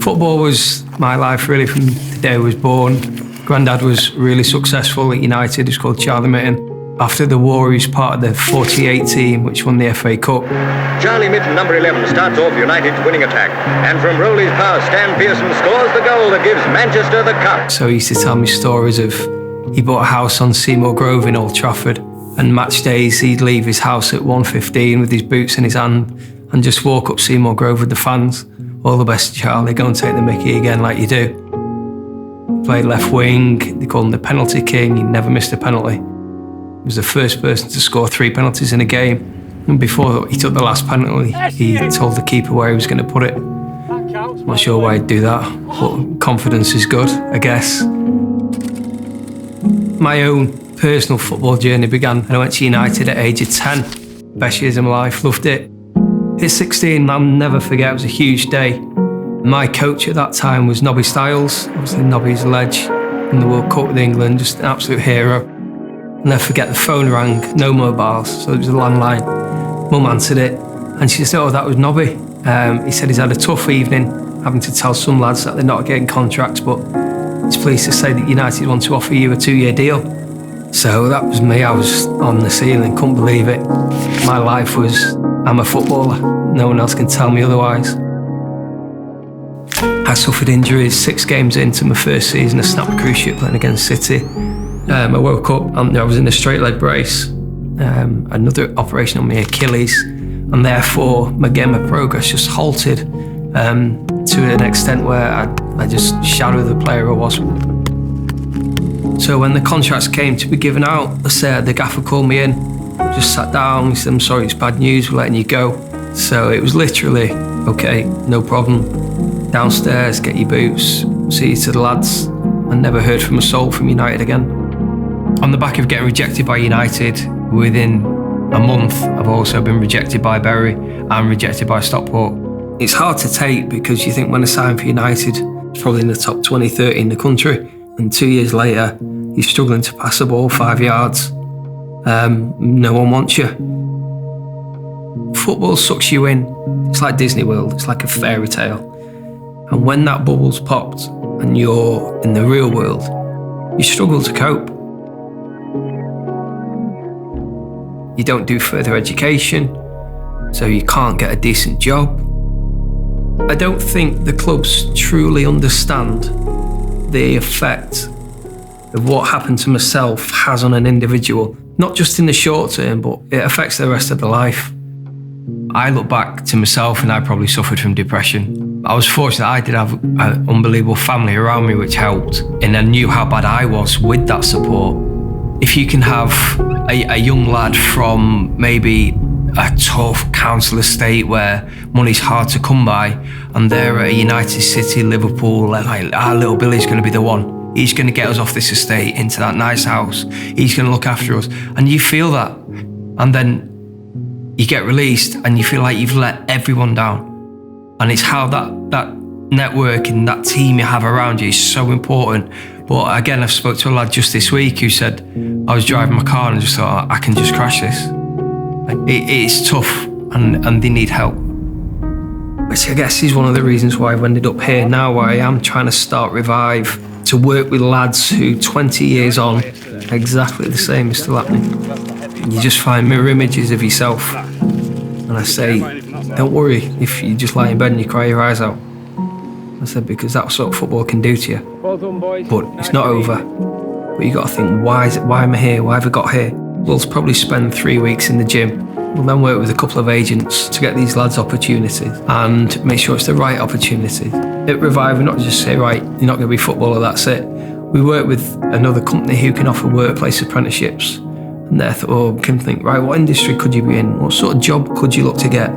Football was my life really from the day I was born. Grandad was really successful at United. He was called Charlie Mitten. After the war, he was part of the 48 team, which won the FA Cup. Charlie Mitten, number 11, starts off United's winning attack. And from Rowley's pass, Stan Pearson scores the goal that gives Manchester the cup. So he used to tell me stories of he bought a house on Seymour Grove in Old Trafford, and match days he'd leave his house at 1:15 with his boots in his hand and just walk up Seymour Grove with the fans. All the best, Charlie, go and take the mickey again like you do. He played left wing, they called him the penalty king, he never missed a penalty. He was the first person to score 3 penalties in a game, and before he took the last penalty, he told the keeper where he was going to put it. I'm not sure why he'd do that, but confidence is good, I guess. My own personal football journey began when I went to United at age of 10. Best years of my life, loved it. At 16, I'll never forget, it was a huge day. My coach at that time was Nobby Stiles. Obviously Nobby's a ledge in the World Cup with England, just an absolute hero. I'll never forget, the phone rang, no mobiles, so it was a landline. Mum answered it, and she said, oh, that was Nobby. He said he's had a tough evening, having to tell some lads that they're not getting contracts, but he's pleased to say that United want to offer you a 2-year deal. So that was me, I was on the ceiling, couldn't believe it. My life was, I'm a footballer, no one else can tell me otherwise. I suffered injuries 6 games into my first season, I snapped a cruise ship playing against City. I woke up and I was in a straight leg brace, another operation on my Achilles, and therefore my game of progress just halted to an extent where I just shadowed the player I was. So when the contracts came to be given out, the gaffer called me in, just sat down, he said, I'm sorry, it's bad news, we're letting you go. So it was literally, okay, no problem, downstairs, get your boots, see you to the lads, and never heard from a soul from United again. On the back of getting rejected by United, within a month, I've also been rejected by Bury and rejected by Stockport. It's hard to take because you think when I signed for United, it's probably in the top 20, 30 in the country. And 2 years later, you're struggling to pass the ball 5 yards. No one wants you. Football sucks you in. It's like Disney World, it's like a fairy tale. And when that bubble's popped and you're in the real world, you struggle to cope. You don't do further education, so you can't get a decent job. I don't think the clubs truly understand the effect of what happened to myself has on an individual, not just in the short term, but it affects the rest of their life. I look back to myself and I probably suffered from depression. I was fortunate I did have an unbelievable family around me which helped, and I knew how bad I was with that support. If you can have a young lad from maybe a tough council estate where money's hard to come by, and they're at United City, Liverpool, like our little Billy's going to be the one. He's going to get us off this estate into that nice house. He's going to look after us. And you feel that. And then you get released and you feel like you've let everyone down. And it's how that network and that team you have around you is so important. But again, I spoke to a lad just this week who said, I was driving my car and just thought, I can just crash this. It's tough and they need help. Which I guess is one of the reasons why I've ended up here now, where I am trying to start Revive, to work with lads who 20 years on, exactly the same is still happening. You just find mirror images of yourself. And I say, don't worry if you just lie in bed and you cry your eyes out. I said, because that's what football can do to you. But it's not over. But you got to think, why am I here? Why have I got here? We'll probably spend 3 weeks in the gym. We'll then work with a couple of agents to get these lads opportunities and make sure it's the right opportunity. At Revive, we're not just say, right, you're not going to be a footballer, that's it. We work with another company who can offer workplace apprenticeships. And they can think, right, what industry could you be in? What sort of job could you look to get?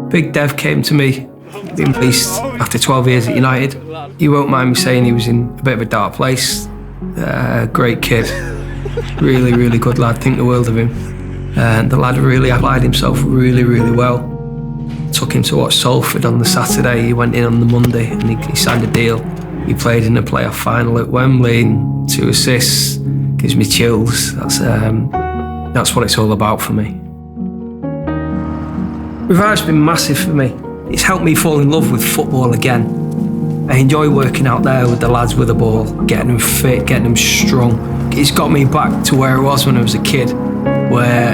Big Dev came to me, being released after 12 years at United. He won't mind me saying he was in a bit of a dark place. Great kid, really, really good lad, think the world of him. And the lad really applied himself really, really well. Took him to watch Salford on the Saturday, he went in on the Monday and he signed a deal. He played in a playoff final at Wembley, and 2 assists, gives me chills. That's what it's all about for me. Reviv's been massive for me. It's helped me fall in love with football again. I enjoy working out there with the lads with the ball, getting them fit, getting them strong. It's got me back to where I was when I was a kid, where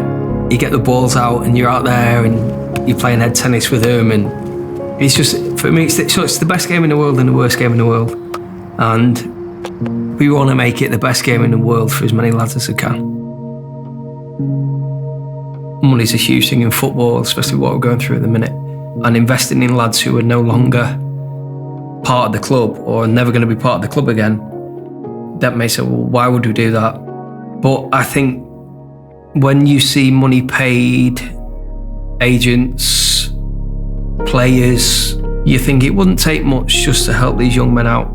you get the balls out and you're out there and you're playing head tennis with them, and it's just, for me, it's the best game in the world and the worst game in the world. And we want to make it the best game in the world for as many lads as we can. Money's a huge thing in football, especially what we're going through at the minute. And investing in lads who are no longer part of the club or never going to be part of the club again, that may say, well, why would we do that? But I think when you see money paid, agents, players, you think it wouldn't take much just to help these young men out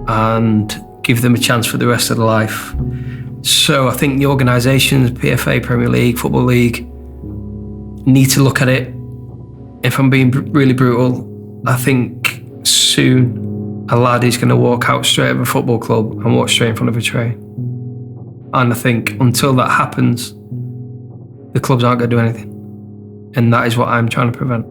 and give them a chance for the rest of their life. So I think the organisations, PFA, Premier League, Football League, need to look at it. If I'm being really brutal, I think soon a lad is going to walk out straight of a football club and walk straight in front of a train. And I think until that happens, the clubs aren't going to do anything. And that is what I'm trying to prevent.